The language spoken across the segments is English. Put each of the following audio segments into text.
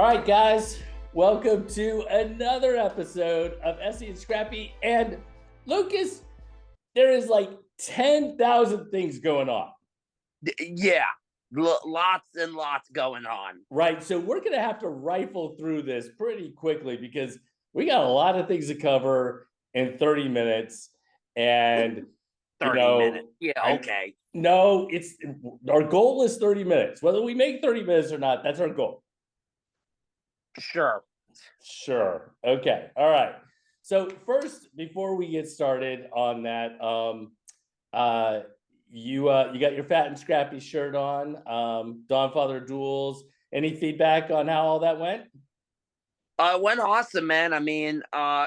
right, guys, welcome to another episode of Essie and Scrappy. And Lucas, there is like 10,000 things going on. Yeah, lots and lots going on. Right, so we're going to have to rifle through this pretty quickly because we got a lot of things to cover in 30 minutes. And 30 minutes. Yeah, okay. No, it's our goal is 30 minutes. Whether we make 30 minutes or not, that's our goal. Sure. Okay. All right. So first, before we get started on that, you got your Fat and Scrappy shirt on. Don Father Duels. Any feedback on how all that went? It went awesome, man. I mean,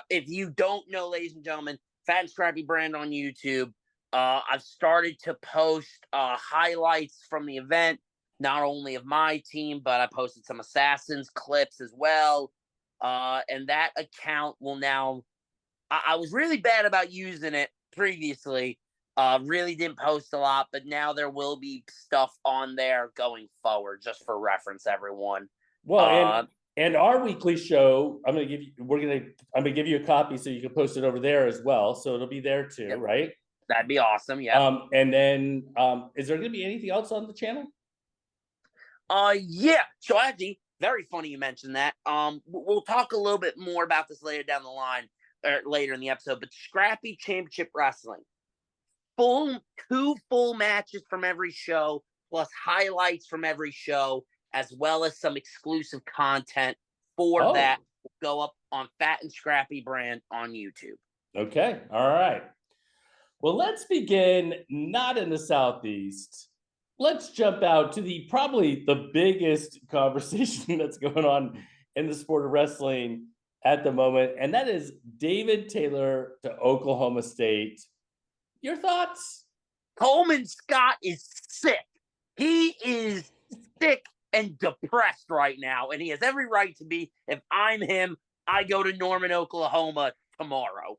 if you don't know, ladies and gentlemen, Fat and Scrappy brand on YouTube. I've started to post highlights from the event, not only of my team, but I posted some Assassins clips as well. And that account will now, I was really bad about using it previously. Really didn't post a lot, but now there will be stuff on there going forward, just for reference, everyone. Well, and our weekly show, I'm gonna give you a copy so you can post it over there as well. So it'll be there too, yep. Right? That'd be awesome. Yeah. And then is there gonna be anything else on the channel? Yeah. So actually, very funny you mentioned that. We'll talk a little bit more about this later down the line, or later in the episode. But Scrappy Championship Wrestling, two full matches from every show, plus highlights from every show, as well as some exclusive content for that will go up on Fat and Scrappy brand on YouTube. Okay. All right. Well, let's begin not in the Southeast. Let's jump out to probably the biggest conversation that's going on in the sport of wrestling at the moment, and that is David Taylor to Oklahoma State. Your thoughts? Coleman Scott is sick. He is sick and depressed right now, and he has every right to be. If I'm him, I go to Norman, Oklahoma tomorrow.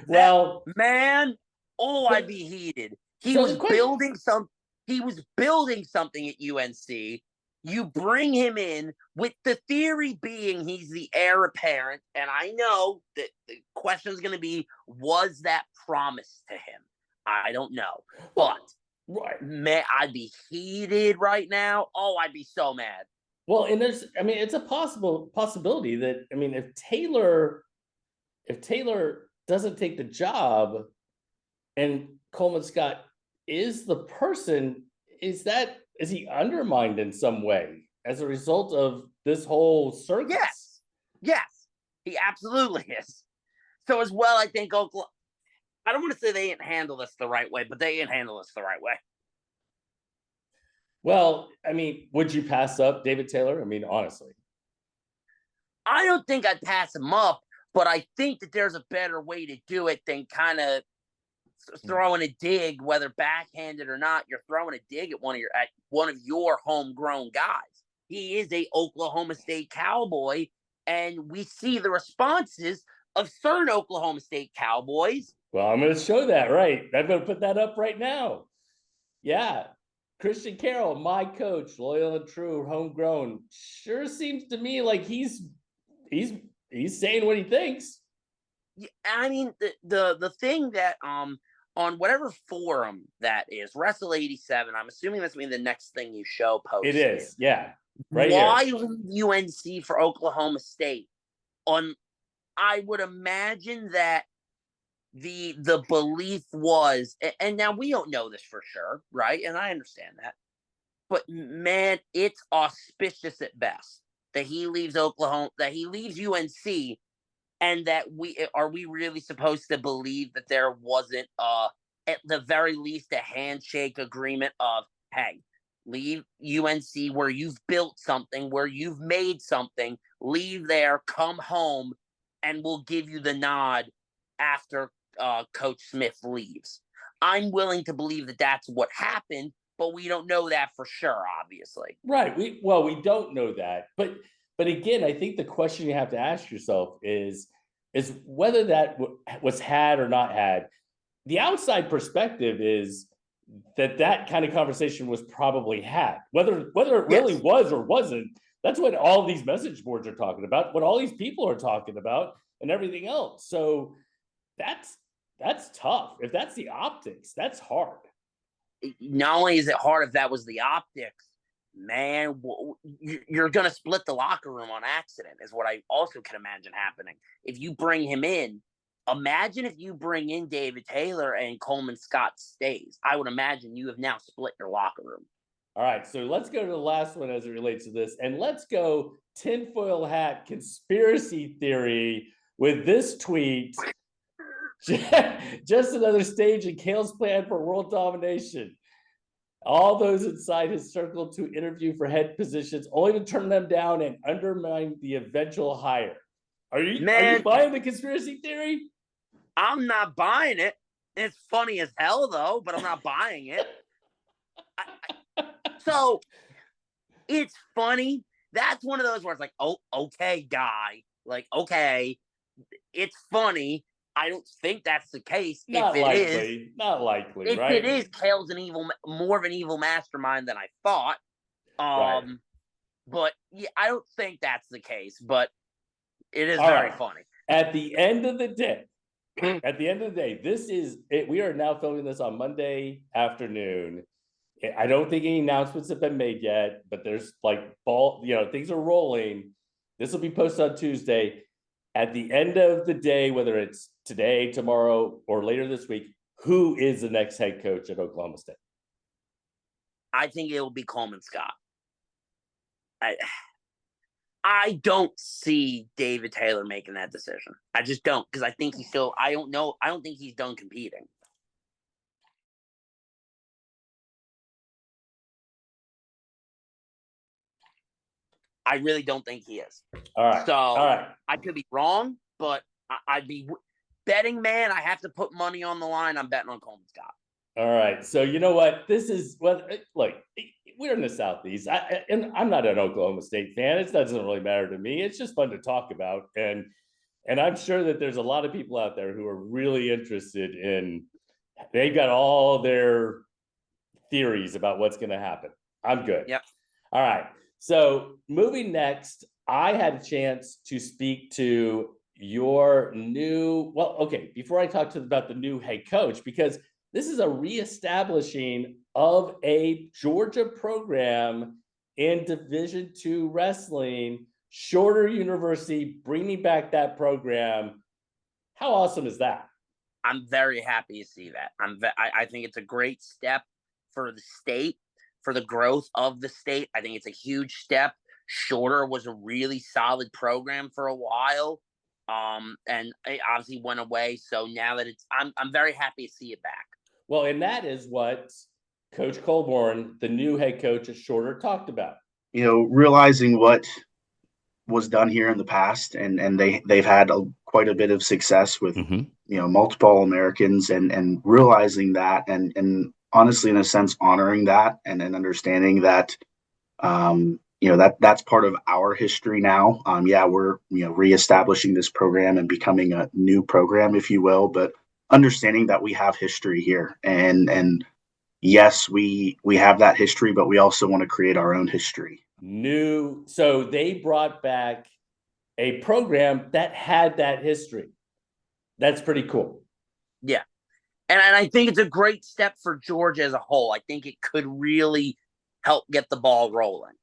Well, man, I'd be heated. He was building something at UNC. You bring him in with the theory being he's the heir apparent, and I know that the question is going to be, was that promised to him? I don't know, but man, I'd be heated right now. I'd be so mad. Well, and it's a possibility that, if Taylor doesn't take the job and Coleman Scott is the person, is he undermined in some way as a result of this whole circus? Yes, he absolutely is. So as well, I think Oklahoma, I don't want to say they didn't handle this the right way, but they didn't handle this the right way. Well, would you pass up David Taylor? Honestly. I don't think I'd pass him up, but I think that there's a better way to do it than kind of throwing a dig, whether backhanded or not. You're throwing a dig at one of your homegrown guys. He is a Oklahoma State Cowboy, and we see the responses of certain Oklahoma State Cowboys. Well, I'm going to show that, right? I'm going to put that up right now. Yeah. Christian Carroll, my coach, loyal and true, homegrown. Sure seems to me like he's saying what he thinks. Yeah, the thing that on whatever forum that is, Wrestle 87, I'm assuming that's going to be the next thing you show post. It is, yeah. Right. Why leave UNC for Oklahoma State? I would imagine that the belief was, and now we don't know this for sure, right? And I understand that. But man, it's auspicious at best that he leaves Oklahoma, that he leaves UNC, and that we really supposed to believe that there wasn't at the very least a handshake agreement of, hey, leave UNC where you've built something, where you've made something, leave there, come home, and we'll give you the nod after Coach Smith leaves. I'm willing to believe that that's what happened, but we don't know that for sure, obviously. Right. We don't know that, but again, I think the question you have to ask yourself is whether that was had or not had. The outside perspective is that kind of conversation was probably had. Whether it really was or wasn't, that's what all these message boards are talking about, what all these people are talking about, and everything else. So that's tough. If that's the optics, that's hard. Not only is it hard if that was the optics, man, you're going to split the locker room on accident, is what I also can imagine happening. If you bring him in, imagine if you bring in David Taylor and Coleman Scott stays. I would imagine you have now split your locker room. All right, so let's go to the last one as it relates to this, and let's go tinfoil hat conspiracy theory with this tweet. Just another stage in Kale's plan for world domination. All those inside his circle to interview for head positions, only to turn them down and undermine the eventual hire. Are you buying the conspiracy theory? I'm not buying it. It's funny as hell, though, but I'm not buying it. So it's funny. That's one of those where it's like, oh, okay, guy. Like, okay, it's funny. I don't think that's the case. Not likely, if right? It is, Kale's more of an evil mastermind than I thought. Right. But yeah, I don't think that's the case. But it is very funny. At the end of the day, this is it. We are now filming this on Monday afternoon. I don't think any announcements have been made yet, but there's things are rolling. This will be posted on Tuesday. At the end of the day, whether it's today, tomorrow, or later this week, who is the next head coach at Oklahoma State? I think it will be Coleman Scott. I don't see David Taylor making that decision. I just don't, because I think he's still. I don't think he's done competing. I really don't think he is. All right. So I could be wrong, but I'd be betting man. I have to put money on the line. I'm betting on Coleman Scott. All right. So you know what? This is look, we're in the Southeast, and I'm not an Oklahoma State fan. It doesn't really matter to me. It's just fun to talk about, and I'm sure that there's a lot of people out there who are really interested in. They've got all their theories about what's going to happen. I'm good. Yep. All right. So moving next, I had a chance to speak to your new, before I talk about the new head coach, because this is a reestablishing of a Georgia program in Division II wrestling, Shorter University, bringing back that program. How awesome is that? I'm very happy to see that. I think it's a great step for the state, for the growth of the state. I think it's a huge step. Shorter was a really solid program for a while, and it obviously went away. So now that I'm very happy to see it back. Well, and that is what Coach Colborn, the new head coach at Shorter, talked about. Realizing what was done here in the past, and they've had quite a bit of success with multiple Americans, and realizing that, and honestly, in a sense, honoring that, and then understanding that, that's part of our history now. We're reestablishing this program and becoming a new program, if you will, but understanding that we have history here, and yes, we have that history, but we also want to create our own history. So they brought back a program that had that history. That's pretty cool. Yeah. And I think it's a great step for Georgia as a whole. I think it could really help get the ball rolling.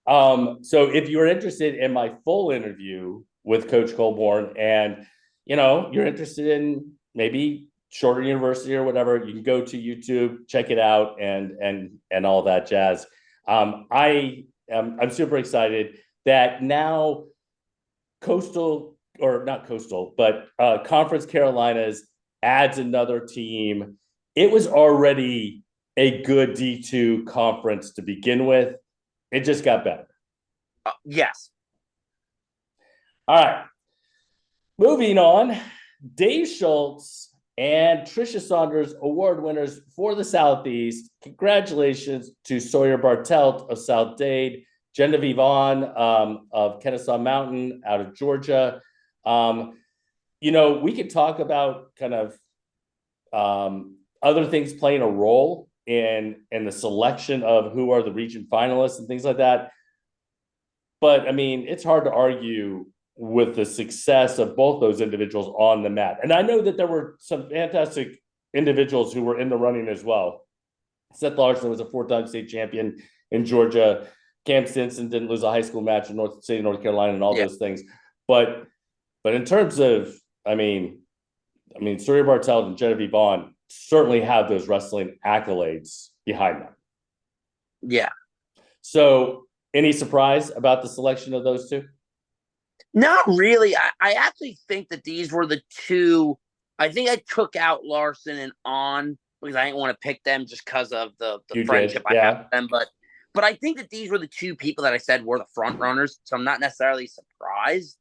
So if you're interested in my full interview with Coach Colborn, and you're interested in maybe Shorter University or whatever, you can go to YouTube, check it out, and all that jazz. I'm super excited that now Conference Carolinas adds another team. It was already a good D2 conference to begin with. It just got better. Yes. All right. Moving on, Dave Schultz and Tricia Saunders, award winners for the Southeast. Congratulations to Sawyer Bartelt of South Dade, Genevieve of Kennesaw Mountain out of Georgia. We could talk about kind of other things playing a role in the selection of who are the region finalists and things like that. But I mean, it's hard to argue with the success of both those individuals on the mat. And I know that there were some fantastic individuals who were in the running as well. Seth Larson was a 4-time state champion in Georgia. Cam Stinson didn't lose a high school match in North State, North Carolina, and all those things. But in terms of, I mean, Sawyer Bartelt and Genevieve certainly have those wrestling accolades behind them. Yeah. So, any surprise about the selection of those two? Not really. I actually think that these were the two. I think I took out Larson and On because I didn't want to pick them just because of the friendship I have with them. But I think that these were the two people that I said were the front runners. So I'm not necessarily surprised.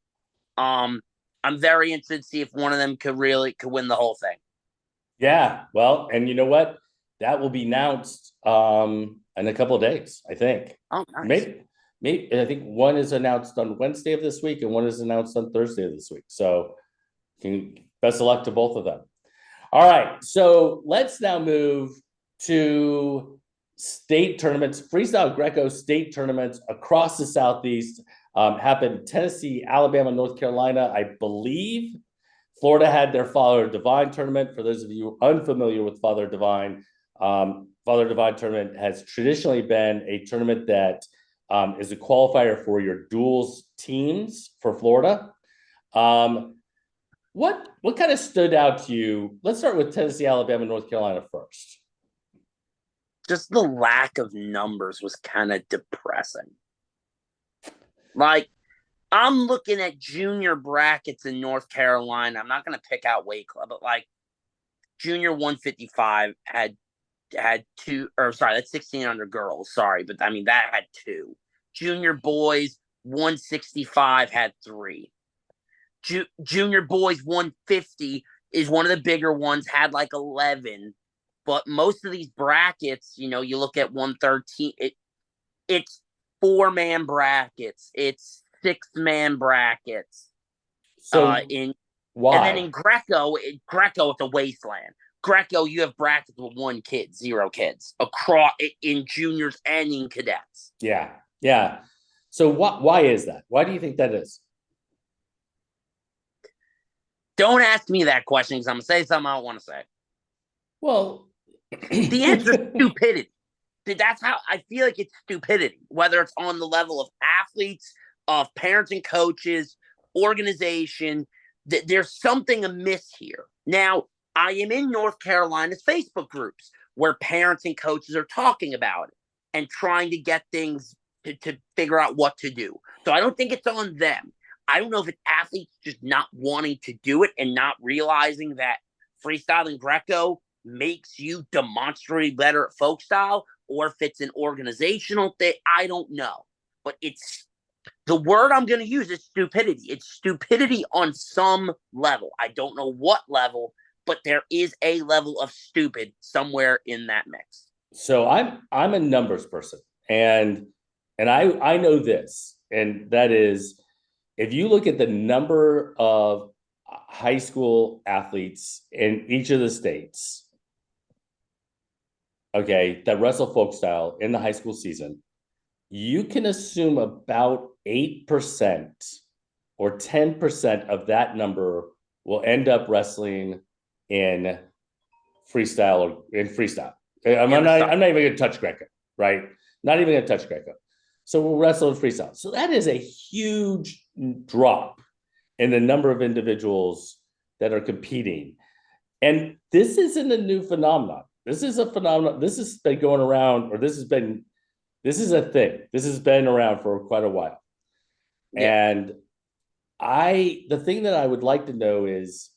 I'm very interested to see if one of them could win the whole thing. Yeah. Well, and you know what? That will be announced in a couple of days, I think. Oh, nice. Maybe I think one is announced on Wednesday of this week and one is announced on Thursday of this week. So best of luck to both of them. All right. So let's now move to state tournaments. Freestyle Greco state tournaments across the Southeast happened in Tennessee, Alabama, North Carolina. I believe Florida had their Father Devine tournament. For those of you unfamiliar with Father Devine tournament has traditionally been a tournament that is a qualifier for your duals teams for Florida. What kind of stood out to you? Let's start with Tennessee, Alabama, North Carolina first. Just the lack of numbers was kind of depressing. Like, I'm looking at junior brackets in North Carolina. I'm not going to pick out weight club, but like junior 155 had two, or sorry, that's 16 under girls. Sorry, but I mean, that had two. Junior boys 165 had three. Junior boys 150 is one of the bigger ones, had like 11. But most of these brackets, you look at 113, it's 4-man brackets, it's 6-man brackets. So why? And then in Greco, it's a wasteland. Greco, you have brackets with 1 kid, 0 kids across in juniors and in cadets. Yeah. So why is that? Why do you think that is? Don't ask me that question because I'm gonna say something I don't want to say. Well, the answer is stupidity. That's how I feel like it's stupidity, whether it's on the level of athletes, of parents and coaches, organization. There's something amiss here. Now, I am in North Carolina's Facebook groups where parents and coaches are talking about it and trying to get things to figure out what to do. So I don't think it's on them. I don't know if it's athletes just not wanting to do it and not realizing that freestyle and Greco makes you demonstrably better at folk style, or if it's an organizational thing. I don't know. But it's the word I'm going to use is stupidity. It's stupidity on some level. I don't know what level, but there is a level of stupid somewhere in that mix. So I'm a numbers person, and I know this, and that is, if you look at the number of high school athletes in each of the states, okay, that wrestle folk style in the high school season, you can assume about 8% or 10% of that number will end up wrestling in freestyle or in freestyle. I'm not even going to touch Greco, right? Not even going to touch Greco. So we'll wrestle in freestyle. So that is a huge drop in the number of individuals that are competing. And this isn't a new phenomenon. This is a phenomenon. This has been going around, or this is a thing. This has been around for quite a while. Yeah. And the thing that I would like to know is,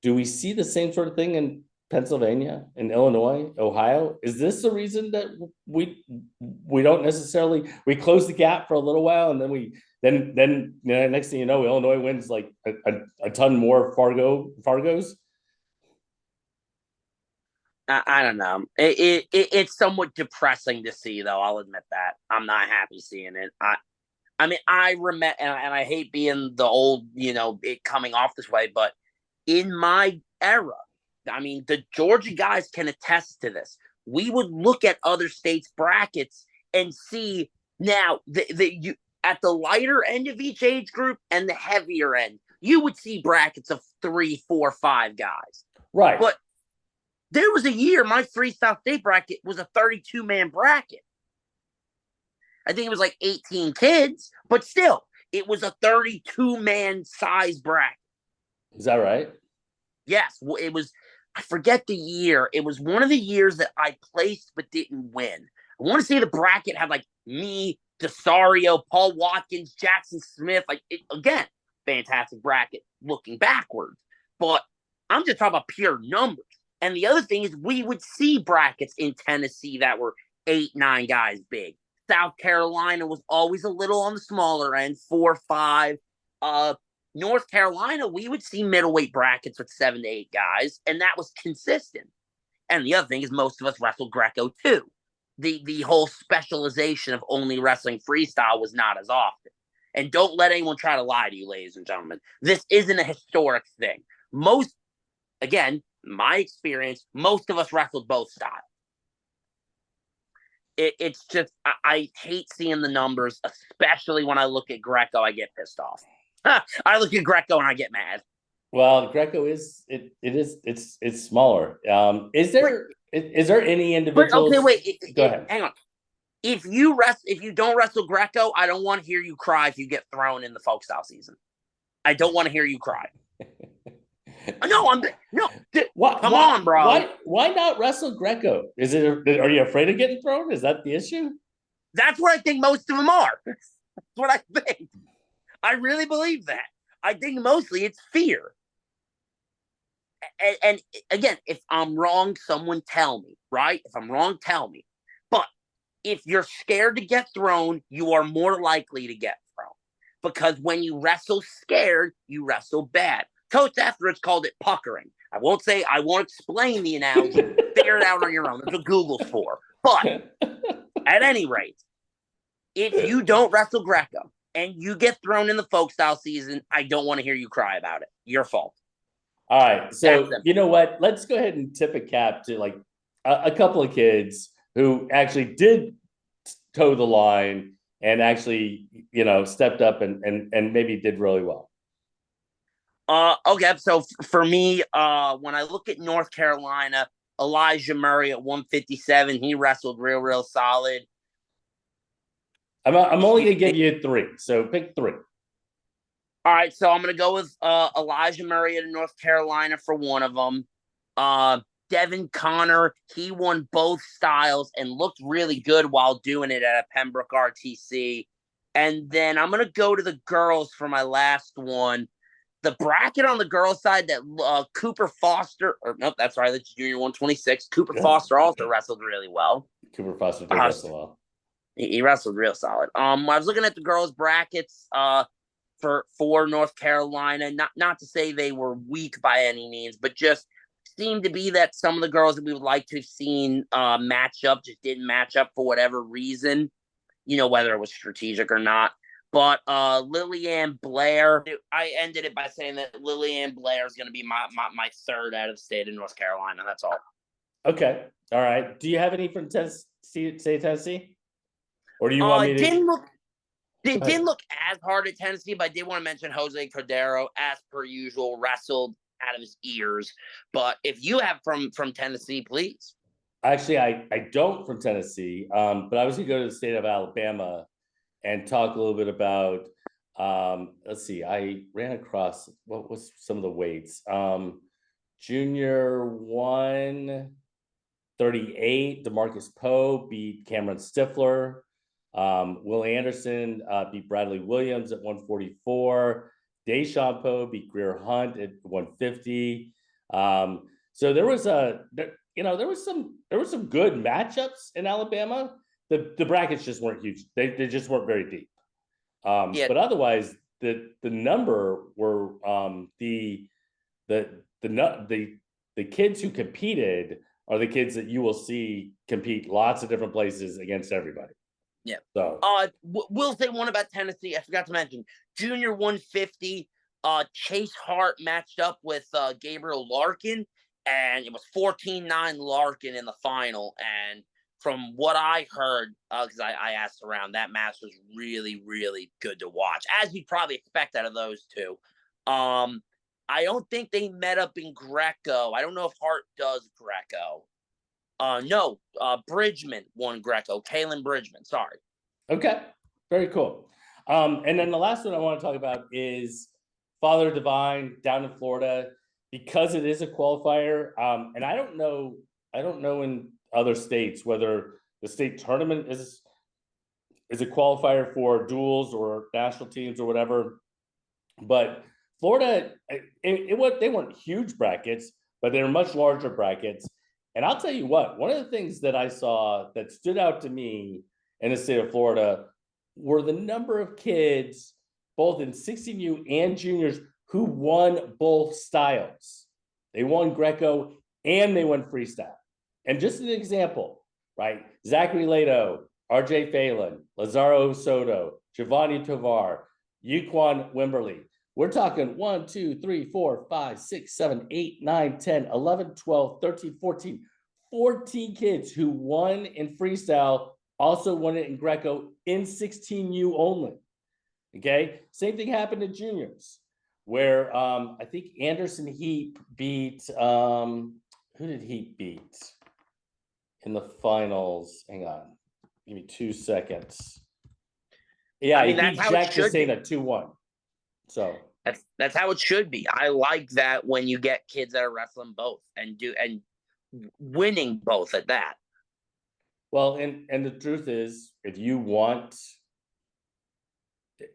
do we see the same sort of thing in Pennsylvania, in Illinois, Ohio? Is this the reason that we don't necessarily, we close the gap for a little while, and then next thing you know, Illinois wins like a ton more Fargos? I don't know. It's somewhat depressing to see, though. I'll admit that. I'm not happy seeing it. I mean, I remember, and I hate being the old, it coming off this way, but in my era, I mean, the Georgia guys can attest to this. We would look at other states' brackets and see now you at the lighter end of each age group and the heavier end, you would see brackets of 3, 4, 5 guys. Right. But there was a year my Freestyle State bracket was a 32-man bracket. I think it was like 18 kids, but still, it was a 32-man size bracket. Is that right? Yes, it was. I forget the year. It was one of the years that I placed but didn't win. I want to say the bracket had like me, Desario, Paul Watkins, Jackson Smith. Again, fantastic bracket looking backwards. But I'm just talking about pure numbers. And the other thing is we would see brackets in Tennessee that were 8, 9 guys big. South Carolina was always a little on the smaller end, 4, 5. North Carolina, we would see middleweight brackets with 7 to 8 guys, and that was consistent. And the other thing is most of us wrestled Greco too. The whole specialization of only wrestling freestyle was not as often. And don't let anyone try to lie to you, ladies and gentlemen. This isn't a historic thing. Again, my experience, most of us wrestled both styles. It's just, I hate seeing the numbers, especially when I look at Greco, I get pissed off. I look at Greco and I get mad. Well, Greco it's smaller. Is there any individuals? Okay, wait. Go ahead. Hang on. If you don't wrestle Greco, I don't want to hear you cry if you get thrown in the folk style season. I don't want to hear you cry. Come on, bro. Why not wrestle Greco? Are you afraid of getting thrown? Is that the issue? That's what I think most of them are. That's what I think. I really believe that. I think mostly it's fear. And again, if I'm wrong, someone tell me, right? If I'm wrong, tell me. But if you're scared to get thrown, you are more likely to get thrown. Because when you wrestle scared, you wrestle bad. Coach Etheridge called it puckering. I won't explain the analogy. Figure it out on your own. That's what Google's for. But at any rate, if you don't wrestle Greco and you get thrown in the folk style season, I don't want to hear you cry about it. Your fault. All right. So you know what? Let's go ahead and tip a cap to like a couple of kids who actually did toe the line and actually, stepped up and maybe did really well. Okay, so for me, when I look at North Carolina, Elijah Murray at 157, he wrestled real solid. I'm only going to give you 3, so pick 3. All right, so I'm going to go with Elijah Murray at North Carolina for one of them. Devin Connor, he won both styles and looked really good while doing it at a Pembroke RTC. And then I'm going to go to the girls for my last one. The bracket on the girls' side that Cooper Foster, that's right, that's junior 126. Cooper Foster also wrestled really well. Cooper Foster did wrestle well. He wrestled real solid. I was looking at the girls' brackets for North Carolina. Not to say they were weak by any means, but just seemed to be that some of the girls that we would like to have seen match up just didn't match up for whatever reason, whether it was strategic or not. But Lillian Blair, I ended it by saying that Lillian Blair is going to be my third out of the state of North Carolina. That's all. Okay. All right. Do you have any from Tennessee? Or do you want me to? Didn't look as hard at Tennessee, but I did want to mention Jose Cordero, as per usual, wrestled out of his ears. But if you have from Tennessee, please. Actually, I don't from Tennessee, but I was going to go to the state of Alabama and talk a little bit about, let's see, I ran across, what was some of the weights? Junior 138, DeMarcus Poe beat Cameron Stifler. Will Anderson beat Bradley Williams at 144. Deshaun Poe beat Greer Hunt at 150. So there was some good matchups in Alabama. The brackets just weren't huge. They just weren't very deep. But otherwise, the number were the kids who competed are the kids that you will see compete lots of different places against everybody. Yeah. So we'll say one about Tennessee. I forgot to mention junior 150. Chase Hart matched up with Gabriel Larkin, and it was 14-9 Larkin in the final. And from what I heard, because I asked around, that match was really, really good to watch, as you'd probably expect out of those two. I don't think they met up in Greco. I don't know if Hart does Greco. No, Bridgman won Greco. Kaylin Bridgman, sorry. Okay, very cool. And then the last one I want to talk about is Father Devine down in Florida, because it is a qualifier. And I don't know in other states whether the state tournament is a qualifier for duels or national teams or whatever. But Florida, they weren't huge brackets, but they were much larger brackets. And I'll tell you what, one of the things that I saw that stood out to me in the state of Florida were the number of kids, both in 16U and juniors, who won both styles. They won Greco and they won freestyle. And just an example, right? Zachary Lato, RJ Phelan, Lazaro Soto, Giovanni Tovar, Yuquan Wimberly. We're talking 1, 2, 3, 4, 5, 6, 7, 8, 9, 10, 11, 12, 13, 14 kids who won in freestyle, also won it in Greco in 16U only. Okay, same thing happened in juniors, where I think Anderson Heap beat, who did he beat in the finals? Hang on, give me 2 seconds. Yeah, I mean, he beat Jack Desena 2-1. So that's how it should be. I like that when you get kids that are wrestling both and winning both at that. Well, and the truth is, if you want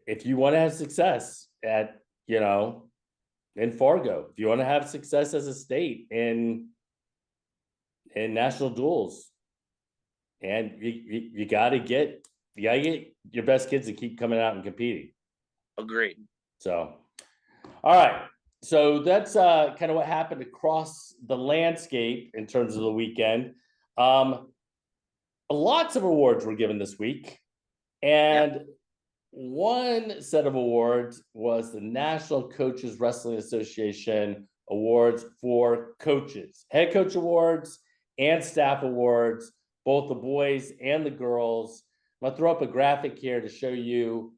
to have success at, in Fargo, if you want to have success as a state in national duels, and you gotta get your best kids to keep coming out and competing. Agreed. So, all right. So that's kind of what happened across the landscape in terms of the weekend. Lots of awards were given this week, and one set of awards was the National Coaches Wrestling Association Awards for coaches, head coach awards and staff awards, both the boys and the girls. I'm gonna throw up a graphic here to show you.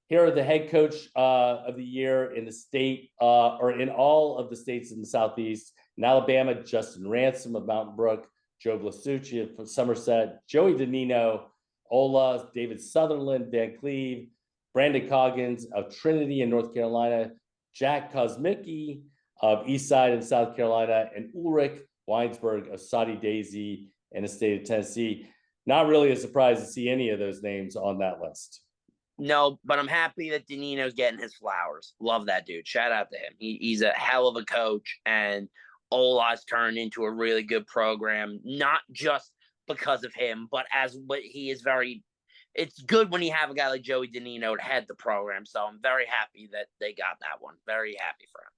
Here are the head coach of the year in the state, or in all of the states in the Southeast. In Alabama, Justin Ransom of Mountain Brook, Joe Blasucci of Somerset, Joey DeNino, Ola, David Sutherland, Van Cleve, Brandon Coggins of Trinity in North Carolina, Jack Kosmicki of Eastside in South Carolina, and Ulrich Weinsberg of Saudi Daisy in the state of Tennessee. Not really a surprise to see any of those names on that list. No, but I'm happy that Danino's getting his flowers. Love that dude. Shout out to him. He's a hell of a coach, and Ola's turned into a really good program, not just because of him, but he is very. It's good when you have a guy like Joey DeNino to head the program. So I'm very happy that they got that one. Very happy for him.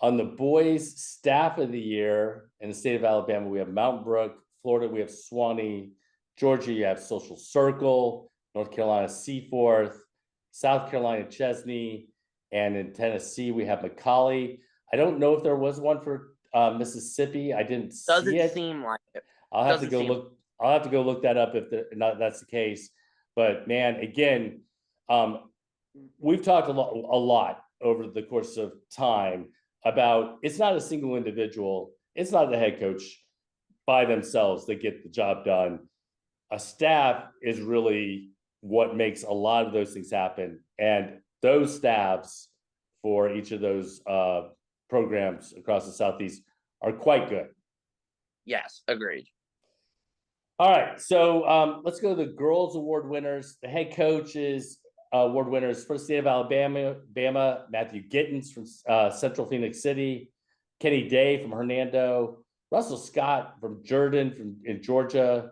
On the boys' staff of the year in the state of Alabama, we have Mountain Brook. Florida, we have Swanee. Georgia, you have Social Circle. North Carolina, Seaforth. South Carolina, Chesney. And in Tennessee, we have McCallie. I don't know if there was one for Mississippi. I didn't see it. Doesn't seem like it. I'll have to go look that up if that's the case. But man, again, we've talked a lot over the course of time about it's not a single individual. It's not the head coach by themselves that get the job done. A staff is really what makes a lot of those things happen. And those staffs for each of those programs across the Southeast are quite good. Yes, agreed. All right, so let's go to the girls' award winners. The head coaches award winners for the state of Alabama, Matthew Gittens from Central Phoenix City, Kenny Day from Hernando, Russell Scott from Jordan in Georgia,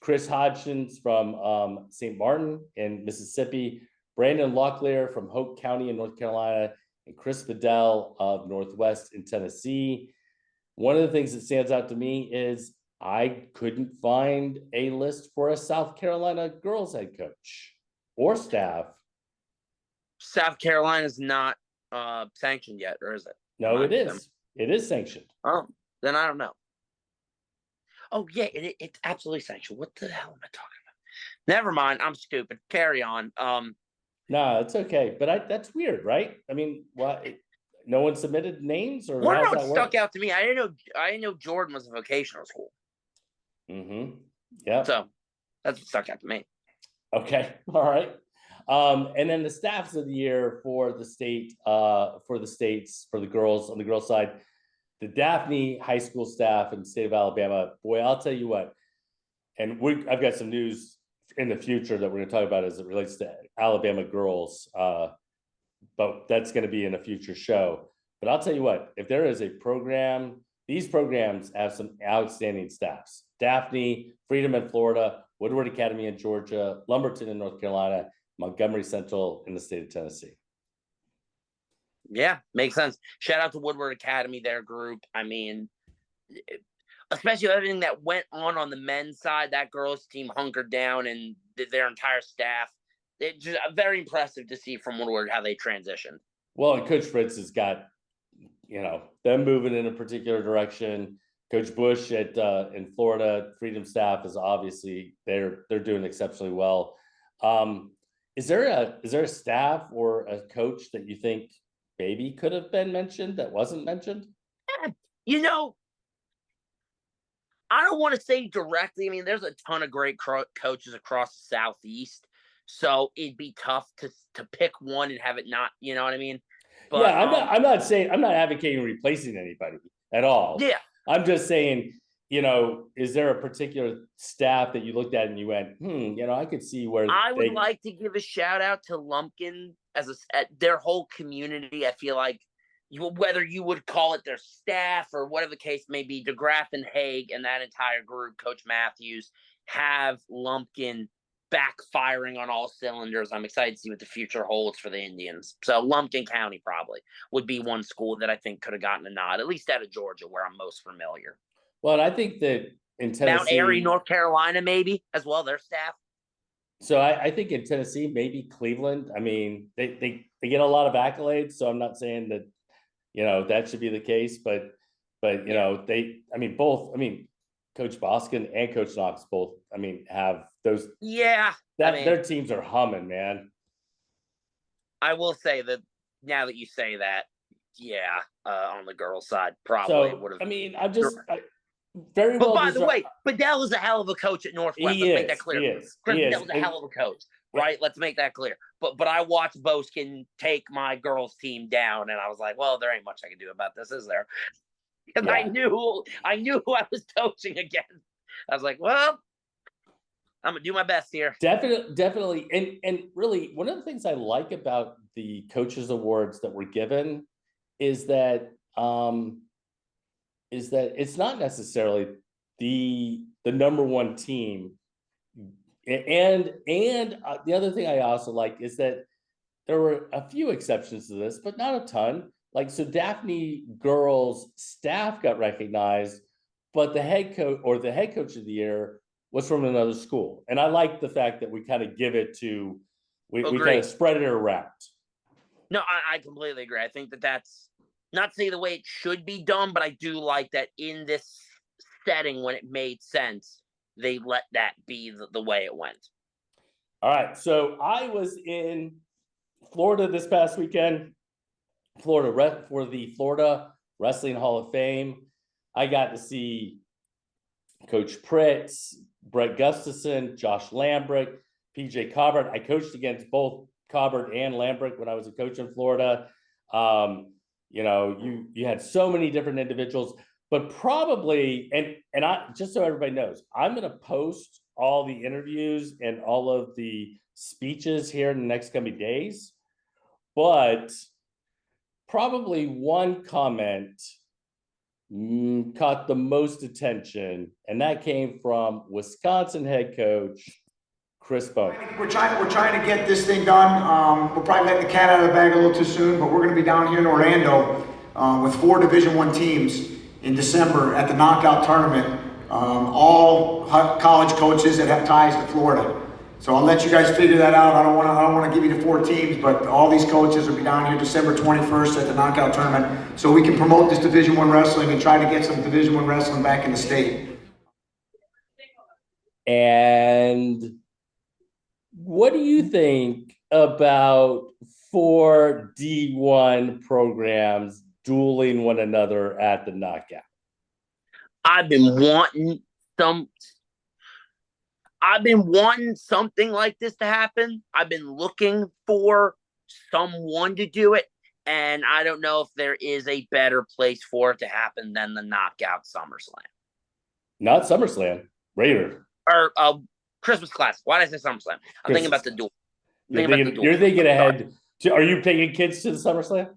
Chris Hodgins from St. Martin in Mississippi, Brandon Locklear from Hope County in North Carolina, and Chris Bedell of Northwest in Tennessee. One of the things that stands out to me is I couldn't find a list for a South Carolina girls head coach or staff. South Carolina's not sanctioned yet, or is it? No, it is. It is sanctioned. Oh, then I don't know. Oh yeah, it's absolutely essential. What the hell am I talking about? Never mind. I'm stupid. Carry on. No, it's okay. But that's weird, right? I mean, what? No one submitted names, or One how's note that stuck work? out to me. I didn't know Jordan was a vocational school. Mm-hmm. Yeah. So that's what stuck out to me. Okay. All right. And then the staffs of the year for the state, for the girls on the girls' side, the Daphne High School staff in the state of Alabama. Boy, I'll tell you what. And I've got some news in the future that we're going to talk about as it relates to Alabama girls. But that's going to be in a future show. But I'll tell you what, if there is a program, these programs have some outstanding staffs. Daphne, Freedom in Florida, Woodward Academy in Georgia, Lumberton in North Carolina, Montgomery Central in the state of Tennessee. Yeah, makes sense. Shout out to Woodward Academy, their group. I mean, especially everything that went on the men's side, that girls team hunkered down and their entire staff. It's just very impressive to see from Woodward how they transitioned. Well, and Coach Fritz has got, them moving in a particular direction. Coach Bush in Florida, Freedom staff is obviously they're doing exceptionally well. Is there a staff or a coach that you think maybe could have been mentioned that wasn't mentioned? I don't want to say directly. I mean, there's a ton of great coaches across the Southeast, so it'd be tough to pick one and have it not. You know what I mean? But, yeah, I'm not advocating replacing anybody at all. Yeah, I'm just saying, is there a particular staff that you looked at and you went, I could see where I would like to give a shout out to Lumpkin as their whole community. I feel like whether you would call it their staff or whatever the case may be, DeGraff and Haig and that entire group, Coach Matthews, have Lumpkin backfiring on all cylinders. I'm excited to see what the future holds for the Indians. So Lumpkin County probably would be one school that I think could have gotten a nod, at least out of Georgia, where I'm most familiar. Well, I think that in Tennessee, Mount Airy, North Carolina, maybe as well, their staff. So I think in Tennessee, maybe Cleveland. I mean, they get a lot of accolades, so I'm not saying that that should be the case, but Coach Boskin and Coach Knox both, have those. Yeah. Their teams are humming, man. I will say that now that you say that, yeah, on the girls' side, probably would have. Very well. But by the way, Bedell is a hell of a coach at Northwest. Let's make that clear. Chris Bedell's a hell of a coach, right? Let's make that clear. But I watched Boskin take my girls' team down, and I was like, well, there ain't much I can do about this, is there? Because I knew who I was coaching against. I was like, well, I'm gonna do my best here. Definitely. And really, one of the things I like about the coaches awards that were given is that it's not necessarily the number one team. And the other thing I also like is that there were a few exceptions to this, but not a ton. Like, so Daphne girls staff got recognized, but the head coach of the year was from another school. And I like the fact that we kind of give it to, we kind of spread it around. No, I completely agree. I think that's not to say the way it should be done, but I do like that in this setting when it made sense, they let that be the way it went. All right. So I was in Florida this past weekend, for the Florida Wrestling Hall of Fame. I got to see Coach Pritz, Brett Gustafson, Josh Lambrick, PJ Cobbert. I coached against both Cobbert and Lambrick when I was a coach in Florida. You had so many different individuals, but probably, and I, just so everybody knows, I'm going to post all the interviews and all of the speeches here in the next coming days, but probably one comment caught the most attention, and that came from Wisconsin head coach Chris Bone. We're trying to get this thing done. We're probably letting the cat out of the bag a little too soon, but we're going to be down here in Orlando with 4 Division I teams in December at the knockout tournament. All college coaches that have ties to Florida. So I'll let you guys figure that out. I don't want to give you the 4 teams, but all these coaches will be down here December 21st at the knockout tournament, so we can promote this Division I wrestling and try to get some Division I wrestling back in the state. And what do you think about 4 D1 programs dueling one another at the knockout? I've been wanting something like this to happen. I've been looking for someone to do it, and I don't know if there is a better place for it to happen than the knockout SummerSlam. Not SummerSlam, Raider. Or Christmas Classic. Why did I say SummerSlam? I'm thinking about the duel. You're thinking ahead. Are you taking kids to the SummerSlam?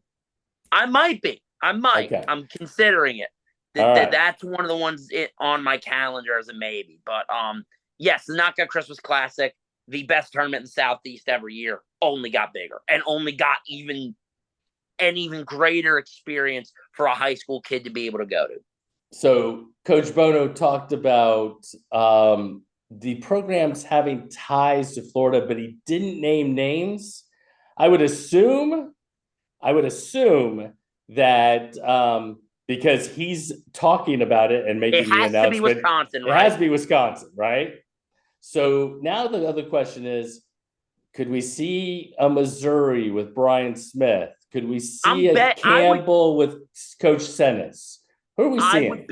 I might be. Okay. I'm considering it. Right. That's one of the ones on my calendar as a maybe. But yes, the Knockout Christmas Classic, the best tournament in the Southeast every year, only got bigger and only got even greater experience for a high school kid to be able to go to. So Coach Bono talked about the programs having ties to Florida, but he didn't name names. I would assume that because he's talking about it and making the announcement. It has to be Wisconsin, right? It has to be Wisconsin, right? So now the other question is, could we see a Missouri with Brian Smith? Could we see a Campbell with Coach Senes? Who are we seeing?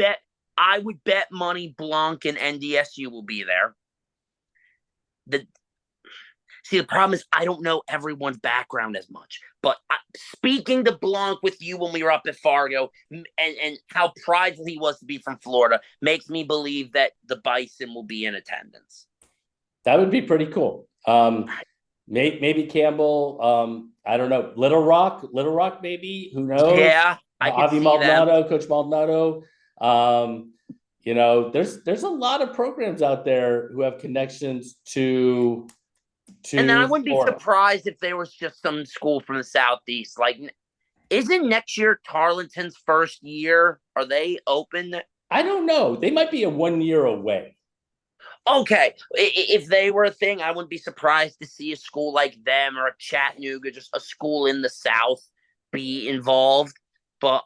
I would bet money Blanc and NDSU will be there. The problem is I don't know everyone's background as much. But speaking to Blanc with you when we were up at Fargo and how prideful he was to be from Florida makes me believe that the Bison will be in attendance. That would be pretty cool. Maybe Campbell. I don't know. Little Rock, maybe. Who knows? Yeah, I can see Maldonado, Coach Maldonado. There's a lot of programs out there who have connections to and then I wouldn't Florida. be surprised if there was just some school from the Southeast. Like, isn't next year Tarleton's first year? Are they open? I don't know. They might be 1 year away. Okay. If they were a thing, I wouldn't be surprised to see a school like them or a Chattanooga, just a school in the South, be involved. But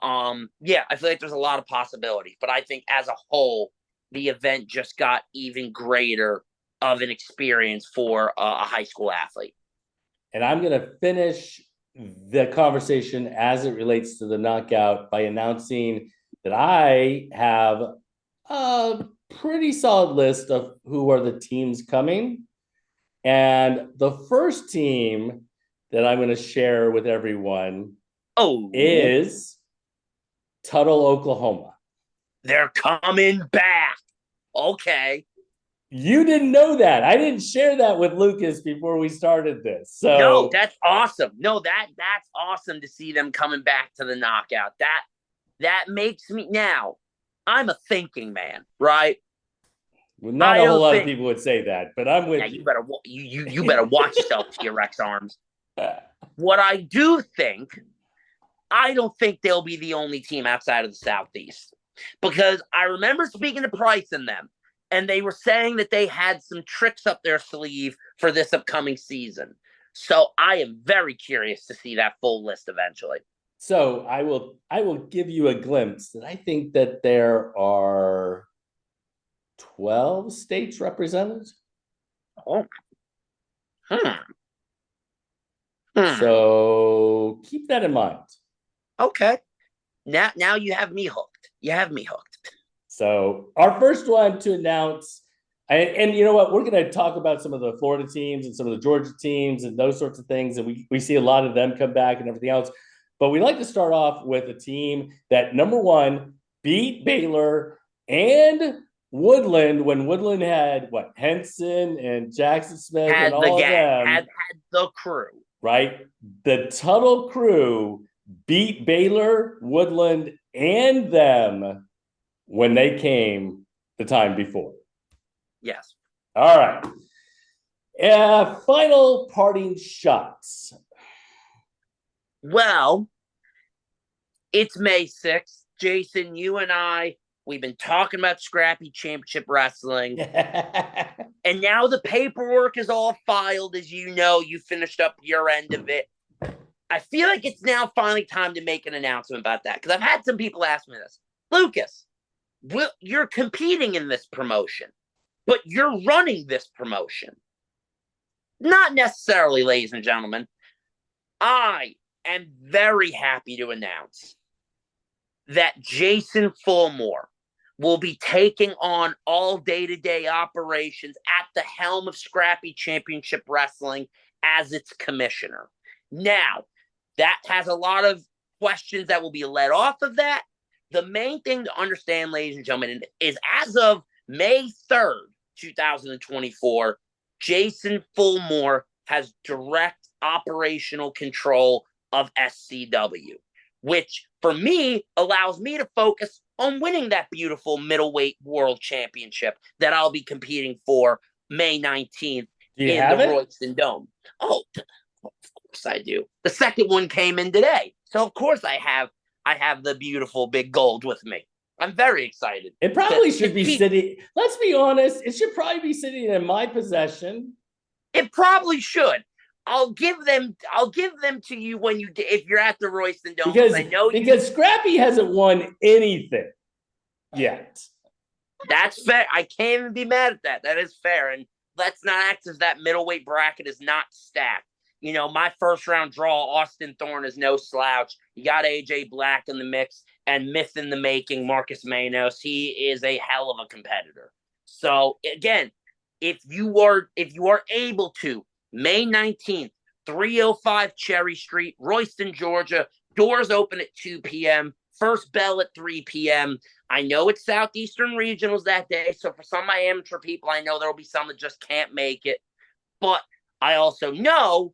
yeah, I feel like there's a lot of possibilities. But I think as a whole, the event just got even greater of an experience for a high school athlete. And I'm going to finish the conversation as it relates to the knockout by announcing that I have a pretty solid list of who are the teams coming. And the first team that I'm going to share with everyone is Tuttle, Oklahoma. They're coming back. Okay. You didn't know that. I didn't share that with Lucas before we started this. So no, that's awesome. No, that's awesome to see them coming back to the knockout. That makes me now. I'm a thinking man, right? Well, not a whole lot of people would say that, but I'm with you. You better watch yourself, T-Rex arms. What I do think, I don't think they'll be the only team outside of the Southeast, because I remember speaking to Price and them, and they were saying that they had some tricks up their sleeve for this upcoming season. So I am very curious to see that full list eventually. So I will give you a glimpse that I think that there are 12 states represented. Oh. So keep that in mind. Okay. Now you have me hooked. So our first one to announce, and you know what, we're going to talk about some of the Florida teams and some of the Georgia teams and those sorts of things, and we see a lot of them come back and everything else. But we like to start off with a team that, number one, beat Baylor and Woodland when Woodland had Henson and Jackson Smith and all of them. Had the crew. Right? The Tuttle crew beat Baylor, Woodland, and them when they came the time before. Yes. All right. Final parting shots. Well, it's May 6th. Jason, you and I, We've been talking about Scrappy Championship Wrestling. And now the paperwork is all filed, as you know. You finished up your end of it. I feel like it's now finally time to make an announcement about that, because I've had some people ask me this. Lucas, you're competing in this promotion, but you're running this promotion. Not necessarily, ladies and gentlemen. I am very happy to announce that Jason Fulmore will be taking on all day-to-day operations at the helm of Scrappy Championship Wrestling as its commissioner. Now, that has a lot of questions that will be led off of that. The main thing to understand, ladies and gentlemen, is as of May 3rd, 2024, Jason Fulmore has direct operational control of SCW, which for me allows me to focus on winning that beautiful middleweight world championship that I'll be competing for May 19th in the Royston Dome. Oh, of course I do. The second one came in today. So of course I have the beautiful big gold with me. I'm very excited. It probably should be sitting, let's be honest, it should probably be sitting in my possession. It probably should. I'll give them to you if you're at the Royston Dome. Because Scrappy hasn't won anything yet. That's fair. I can't even be mad at that. That is fair. And let's not act as that middleweight bracket is not stacked. You know, my first round draw, Austin Thorne, is no slouch. You got AJ Black in the mix, and myth in the making, Marcus Manos. He is a hell of a competitor. So again, if you are able to, May 19th, 305 Cherry Street, Royston, Georgia. Doors open at 2 p.m. First bell at 3 p.m. I know it's Southeastern Regionals that day, so for some of my amateur people, I know there will be some that just can't make it. But I also know,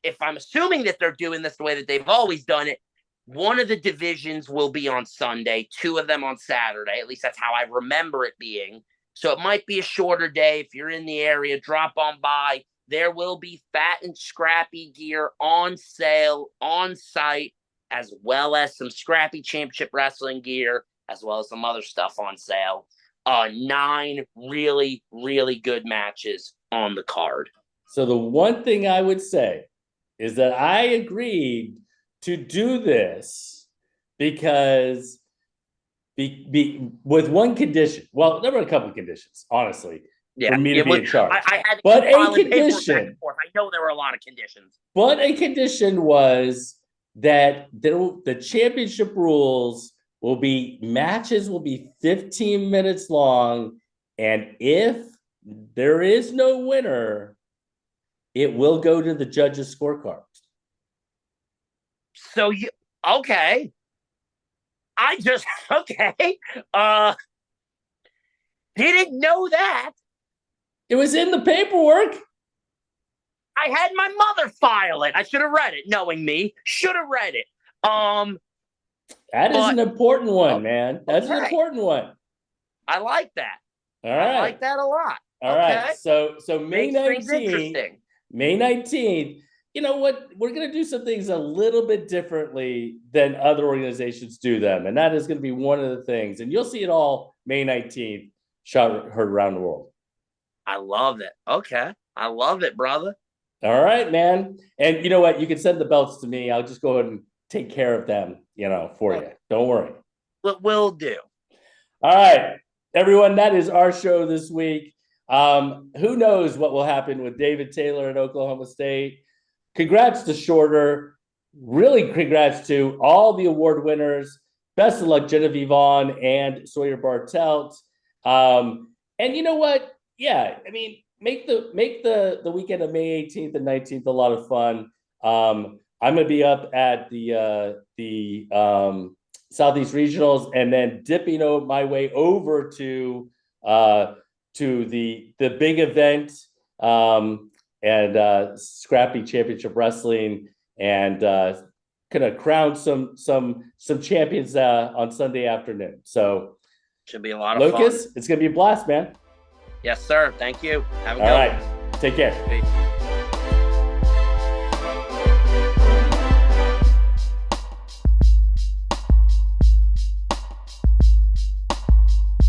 if I'm assuming that they're doing this the way that they've always done it, one of the divisions will be on Sunday, two of them on Saturday. At least that's how I remember it being. So it might be a shorter day. If you're in the area, drop on by. There will be Fat and Scrappy gear on sale on site, as well as some Scrappy Championship Wrestling gear, as well as some other stuff on sale. 9 really, really good matches on the card. So the one thing I would say is that I agreed to do this because with one condition. Well, there were a couple of conditions, honestly. Yeah, for me to be in charge. I had but a condition. I know there were a lot of conditions. But a condition was that the championship rules matches will be 15 minutes long, and if there is no winner, it will go to the judges' scorecards. So okay. Didn't know that. It was in the paperwork. I had my mother file it. I should have read it, knowing me. Should have read it. That is an important one, man. That's an important one. I like that. All right. I like that a lot. All right. So May 19th. May 19th. You know what? We're going to do some things a little bit differently than other organizations do them. And that is going to be one of the things. And you'll see it all May 19th, heard around the world. I love it. Okay. I love it, brother. All right, man. And you know what? You can send the belts to me. I'll just go ahead and take care of them, for you. Don't worry. Will do. All right, everyone. That is our show this week. Who knows what will happen with David Taylor at Oklahoma State? Congrats to Shorter. Really congrats to all the award winners. Best of luck, Genevieve and Sawyer Bartelt. And you know what? Yeah, I mean, make the weekend of May 18th and 19th a lot of fun. I'm gonna be up at the Southeast Regionals, and then dipping my way over to the big event and Scrappy Championship Wrestling, and gonna crown some champions on Sunday afternoon. So should be a lot of fun. Lucas, it's gonna be a blast, man. Yes, sir. Thank you. Have a good one. All right. Take care. Peace.